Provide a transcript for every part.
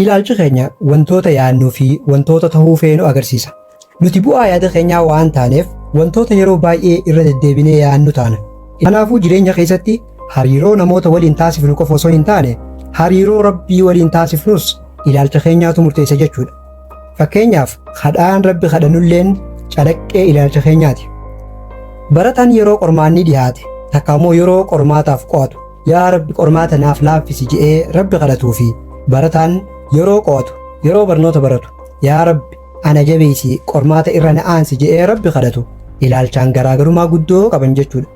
Ilaalchi keenya wantoota yaadnuu fi wantoota ta'uu feenu agarsiisa. Nuti bu'aa yaada keenyaa waan taaneef wantoota yeroo baay'ee irra deddeebinee yaadnu taana. Kanaafuu jireenya keessatti hariiroo namoota waliin taasifnu qofa osoo hin taane hariiroo Rabbii waliin taasifnus ilaalcha keenyaatu murteessa jechuudha. Fakkeenyaaf kadhaan Rabbi kadhannulleen calaqqee ilaalcha keenyaati. Barataan yeroo qormaanni dhiyaate takka immoo yeroo qormaataaf qo'atu yaa Rabbi qormaata naaf laaffisi jedhee Rabbi kadhatuu fi barataan yeroo qo'atu yeroo barnoota baratu yaa Rabbi ana jabeessi qormaata irra na aansi jedhee Rabbi kadhatu ilaalchaan garaagarummaa guddoo qaban jechuudha.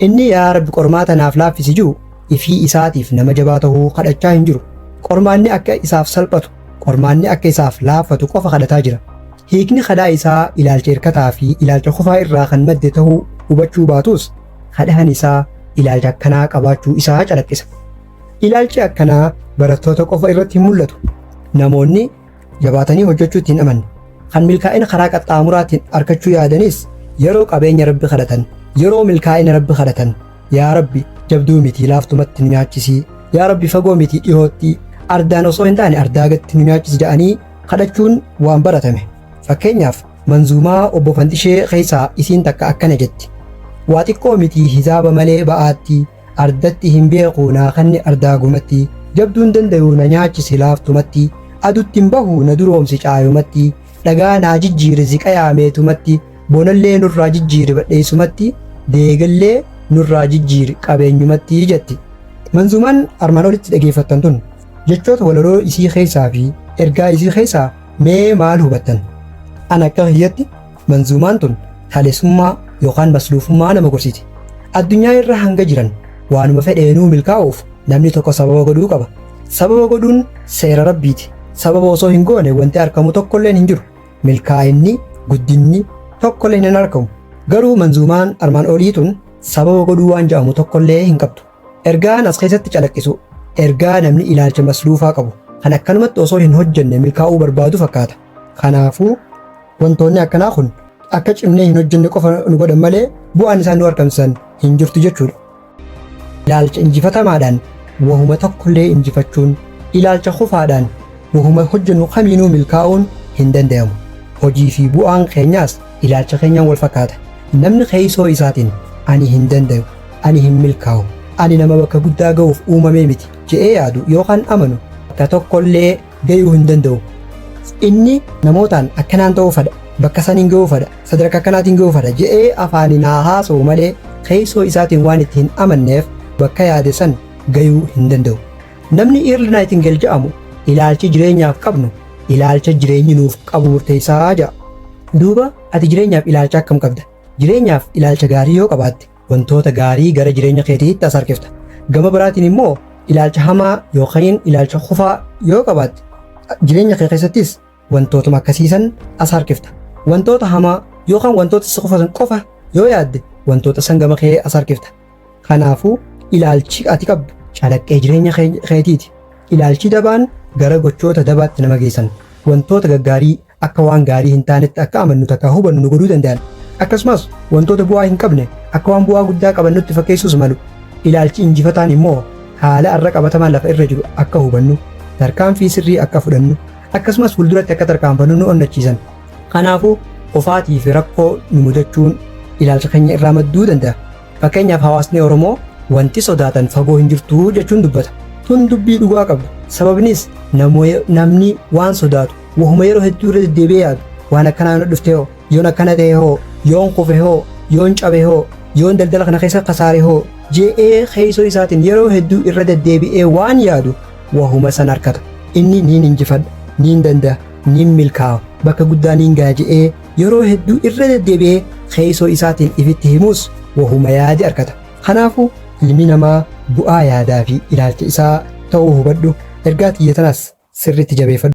Inni yaa Rabbi qormaata naaf laaffisi jiru ifii isaatiif nama jabaa ta'uu kadhachaa hin jiru. Qormaanni akka isaaf salphatu qormaanni akka isaaf laaffatu qofa kadhataa jira. Hiikni kadhaa isaa ilaalcha hirkataa fi ilaalcha kufaa irraa kan madde ta'uu hubachuu baatus kadhaan isaa ilaalcha akkanaa qabaachuu isaa calaqqisa. Ilaalchi akkanaa barattoota qofa irratti hin mul'atu. Namoonni jabaatanii hojjechuutti hin amanne kan milkaa'ina karaa qaxxaamuraatiin argachuu yaadanis yeroo qabeenya Rabbi kadhatan yeroo milkaa'ina Rabbi kadhatan yaa Rabbi jabduu miti laaftumatti nu nyaachisi yaa Rabbi fagoo miti dhihootti ardaan osoo hin taane ardaagatti nu nyaachisi jedhanii kadhachuun waan baratame. Fakkeenyaaf manzuumaa obbo Fantishee keessaa isiin takka akkana jetti. Waa xiqqoo miti hisaaba malee ba'aatti ardatti hin beeku naakanni ardaagumatti jabduun danda'u na nyaachisi laaftumatti adutti hin bahu na duroomsi caayumatti dhagaa naa jijjiiri ziqa yaameetumatti bonallee nurraa jijjiiri badheessumatti deegallee nurraa jijjiiri qabeenyumatti jetti. Manzuumaan armaan olitti dhageeffattan tun jechoota walaloo isii keessaa fi ergaa isii keessaa mee maal hubattan? An akka hiyyatti manzuumaan tun taalessummaa yookaan masluufummaa nama gorsiti. Addunyaa irra hanga jiran waanuma fedheenuu milkaa'uuf namni tokko sababa godhuu qaba. Sababa godhuun seera Rabbiiti. Sababa osoo hin goone wanti argamu tokkolleen hin jiru. Milkaa'inni guddinni tokkolleen hin argamu. Garuu manzuumaan armaan olii tun sababa godhuu waan jedhamu tokkollee hin qabdu. Ergaan as keessatti calaqqisu ergaa namni ilaalcha masluufaa qabu kan akkanumatti osoo hin hojjenne milkaa'uu barbaadu fakkaata. Kanaafuu wantoonni akkanaa kun akka cimnee hin hojjenne qofa nu godhan malee bu'aan isaan nu argamsiisan hin jirtu jechuudha. Ilaalcha injifatamaadhaan wahuma tokkollee injifachuun ilaalcha kufaadhaan wahuma hojjennu kamiinuu milkaa'uun hin danda'amu. Hojii fi bu'aan keenyaas ilaalcha keenyaan wal fakkaata. Namni keessoo isaatiin ani hin danda'u, ani hin milkaa'u, ani nama bakka guddaa ga'uuf uumamee miti jedhee yaadu yookaan amanu bakka tokkollee ga'uu hin danda'u. Inni namootaan akkanaan ta'uu fedha, bakka saniin ga'uu fedha, sadarkaa akkanaatiin ga'uu fedha jedhee afaaniin haa haasa'u malee keessoo isaatiin waan itti hin amanneef bakka yaade san ga'uu hin danda'u. Namni Earl Nightingale jedhamu ilaalchi jireenyaaf qabnu ilaalcha jireenyi nuuf qabu murteessaa jedha. Duuba ati jireenyaaf ilaalcha akkam qabda? Jireenyaaf ilaalcha gaarii yoo qabaatte wantoota gaarii gara jireenya keetiitti as harkifta. Gama biraatiin immoo ilaalcha hamaa yookaan ilaalcha kufaa yoo qabaatte jireenya kee keessattis wantootuma akkasiisan as harkifta. Wantoota hamaa yookaan wantoota si kufan qofa yoo yaadde wantoota san gama kee as harkifta. Kanaafuu ilaalchi ati qabdu calaqqee jireenya keetiiti. Ilaalchi dabaan gara gochoota dabaatti nama geessan wantoota gaggaarii akka waan gaarii hin taanetti akka amannu takka hubannu nu godhuu danda'an. Akkasumas wantoota bu'aa hin qabne akka waan bu'aa guddaa qaban nutti fakkeessuus malu. Ilaalchi injifataan immoo haala arra qabatamaan lafa irra jiru akka hubannu tarkaanfii sirrii akka fudhannu akkasumas fuulduratti akka tarkaanfannu nu onnachiisan. Kanaafuu ofaatii fi rakkoo nu mudachuun ilaalcha keenya irraa madduu danda'a. Fakkeenyaaf hawaasni Oromoo wanti sodaatan fagoo hin jirtu jechuun dubbata. Tun dubbii dhugaa qabdu. Sababnis namni waan sodaatu wahuma yeroo hedduu irra deddeebi'ee yaadu waan akkanaa na dhufte hoo yoon akkana ta'e hoo yoon kufe hoo yoon cabe hoo yoon daldala kana keessa kasaare hoo je'ee keessoo isaatiin yeroo hedduu irra deddeebi'ee waan yaadu wahuma san harkata. Inni niin injifadha, niin danda'a, niin milkaa'a, bakka guddaa niin ga'a je'ee yeroo hedduu irra deddeebi'ee keessoo isaatiin ifitti himus wahuma yaade harkata. Kanaafuu ilmi namaa bu'aa yaadaa fi ilaalcha isaa ta'uu hubadhu. Ergaa xiyya tanaas sirriitti jabeeffadhu.